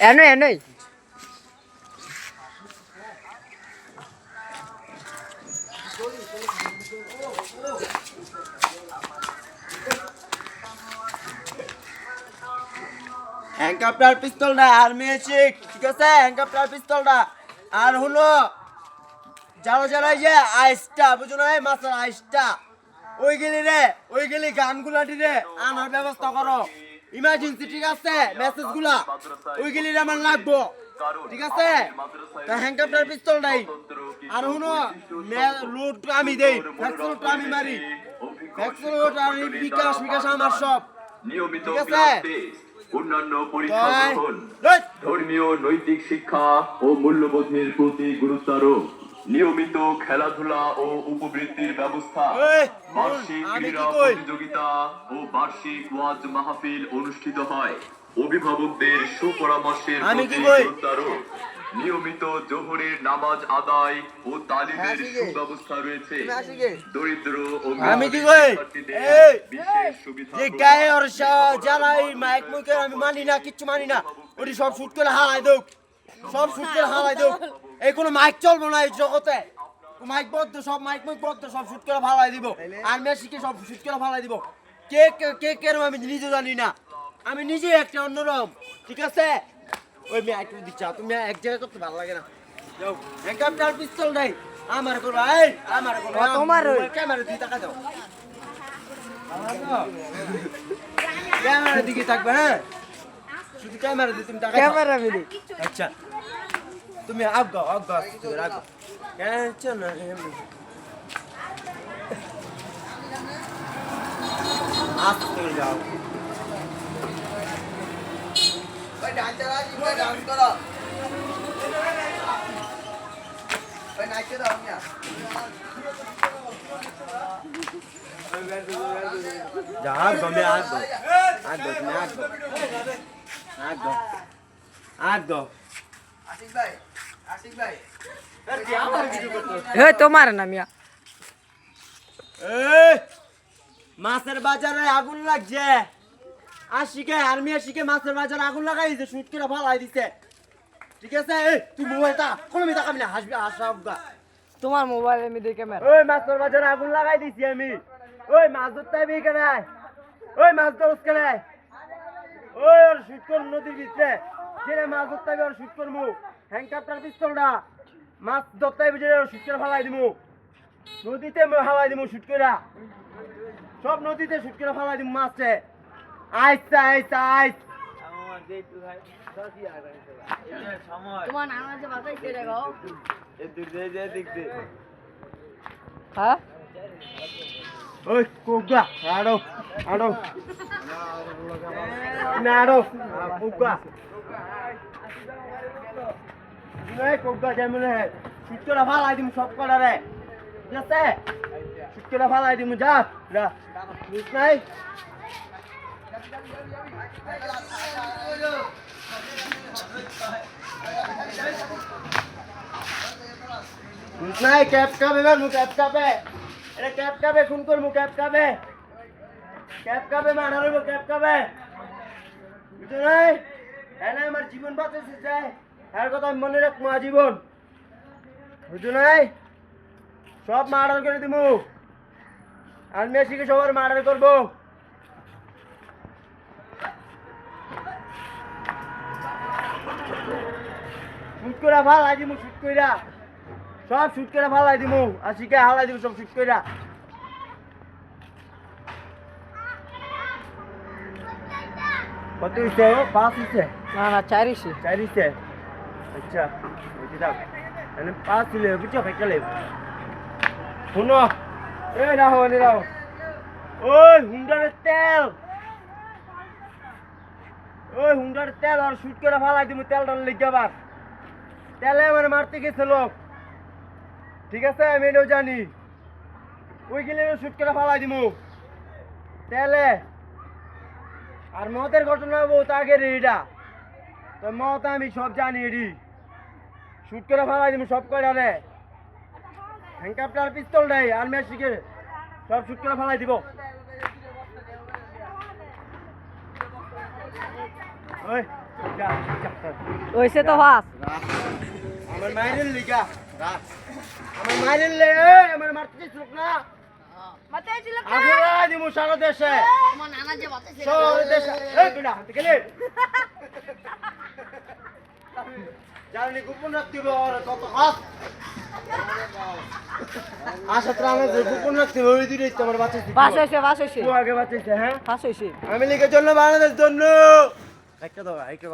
এনই এনই হ্যান্ডকাপটার পিস্তলটা আর মেয়েছিক ঠিক আছে হ্যান্ডকাপটার পিস্তলটা আর হলো যারা যারা যে আইসটা বুঝো না মাছের আইসটা ওই গেলি গানগুলাটি রে আনার ব্যবস্থা করো ইমার্জেন্সি ঠিক আছে মেসেজগুলা ওই গেলি আমার লাগবো ঠিক আছে তা হ্যান্ডকাপটার পিস্তলটাই আর হলো লোড আমি দেই ফ্যাক্সলটা আমি মারি ফ্যাক্সলটা আর বিকাশ বিকাশ আমার সব নিয়মিত ঠিক আছে ক্লাসে অন্যান্য পরীক্ষা গ্রহণ ধর্মীয় নৈতিক শিক্ষা ও মূল্যবোধের প্রতি গুরুত্ব আরোপ নিয়মিত খেলাধুলা ও উপবৃত্তির ব্যবস্থা বার্ষিক ক্রীড়া প্রতিযোগিতা ও বার্ষিক ওয়াজ মাহফিল অনুষ্ঠিত হয় অভিভাবকদের সুপরামর্শের প্রতি গুরুত্ব আরোপ নিয়মিত জোহরের নামাজ আদায় ও তালিমের সুব্যবস্থা রয়েছে দরিদ্র ও আমি কি কই বিশেষ সুবিধা যে গায়ে আর যারা এই মাইক মুখের আমি মানি না কিচ্ছু মানি না ওটি সব শুট করে হালাই দেও সব শুট করে হালাই দেও এই কোনো মাইক চলবো না এই জগতে মাইক বদ্ধ সব মাইক মুখ বদ্ধ সব শুট করে ফালাই দিব আর মেসিকে সব শুট করে ফালাই দিব কে কে কেন আমি নিজে জানি না আমি নিজে একটা অন্যরকম ঠিক আছে ওই মাইক দিচ্ছা তুমি এক জায়গায় করতে ভালো লাগে না যাও হ্যান্ডকাপটার পিস্তল নাই আমার করো এই আমার করো তোমার ক্যামেরা দিয়ে টাকা দাও ক্যামেরার দিকে থাকবে হ্যাঁ শুধু ক্যামেরা দিয়ে তুমি টাকা ক্যামেরা মিলি আচ্ছা তুমি আগে রাখো কেন না আস্তে যাও ওই ডান্স করো ওই নাচতে দাও মিয়া যা গমে আগো তুমি আগো আশিক ভাই এ তোমার না মিয়া মাছের বাজারে আগুন লাগছে আশিকে আর্মি আশিকে মাছের বাজারে আগুন লাগাই দিছে শুট করে ফালাই দিছে ঠিক আছে তুই মোবাইলটা কোনো মিটা কামি না হাসবি আশরাফগা তোমার মোবাইল আমি দেখে ক্যামেরা ওই মাছের বাজারে আগুন লাগাই দিছি আমি ওই মাছ ধরতে হবে কেনে ওই মাছ ধরস কেনে ওই আর শুট কর নদীর ভিতরে যেটা মাছ ধরতে হবে আর শুট করবো হ্যান্ডকাপটার পিস্তলটা মাছ ধরতে হবে যেটা শুট করে ফালাই দিমু নদীতে ফালাই দিমু শুট করে সব নদীতে শুট করে ফালাই দিমু মাছে আইসা আইসা আইস তোমার নাম আছে বাতাইছে রে গো হ্যাঁ ওই কোগা আড়ো নাড়ো কোগা এই কোগা যেমন শুট করে ফালাই দিমু সব কটা রে ঠিক আছে শুট করে ফালাই দিমু যা বুঝ নাই নাই ক্যাপ কাবে মু ক্যাপ কাবে এটা ক্যাপ কাবে খুন কর মু ক্যাপ কাবে মারা রইব ক্যাপ কাবে বুঝছো নাই এনে আমার জীবন বাঁচাইছে যায় এর কথা আমি মনে রাখবো আজীবন বুঝছো নাই সব মার্ডার করে দিমু আর মেসিকে সবার মার্ডার করবো শুট করে ফালাই দিমু শুট কইরা সব শুট করে ফালাই দিমু আশিকে হালাই দিমু সব শুট কইরা কত হইছে 5 হইছে না 4 হইছে আচ্ছা এই দাও এনে 5 দিলে বুঝছো ফেকলে শুনো এই রাহো ওই হুন্ডারের তেল আর শুট করে ফালাই দিমু তেলটা লেগে আবার তেলে আমার মারতে গেছে লোক ঠিক আছে আমি এটাও জানি ওই গেলে শুট করে ফালাই দিমু তেলে আর মতের ঘটনা বহুত আগের এটা তো মত আমি সব জানি এটি শুট করে ফালাই দিমু সব কয়টা রে হ্যান্ডকাপটার পিস্তল নাই আর মেসিকে সব শুট করে ফালাই দিব ওই হইছে তো ফাস আমার মায়ের লিগা রাখ আমার মায়ের লে আমার মারতে চাইছিস না মাথায় ছিল আগলা দিমু সারা দেশে তোমার নানা যে বাতাইছে সারা দেশে এই বিনা হাতে গেলে জানি গোপন রাখতে হবে আর কত হাত আশা তো আমাদের গোপন রাখতে হবে ওই দুইটাই তো আমার বাঁচাইছে বাস হইছে আগে বাঁচাইছে হ্যাঁ ফাস হইছে আমি লিখে জন্য বাংলাদেশ জন্য একটা দাও একটা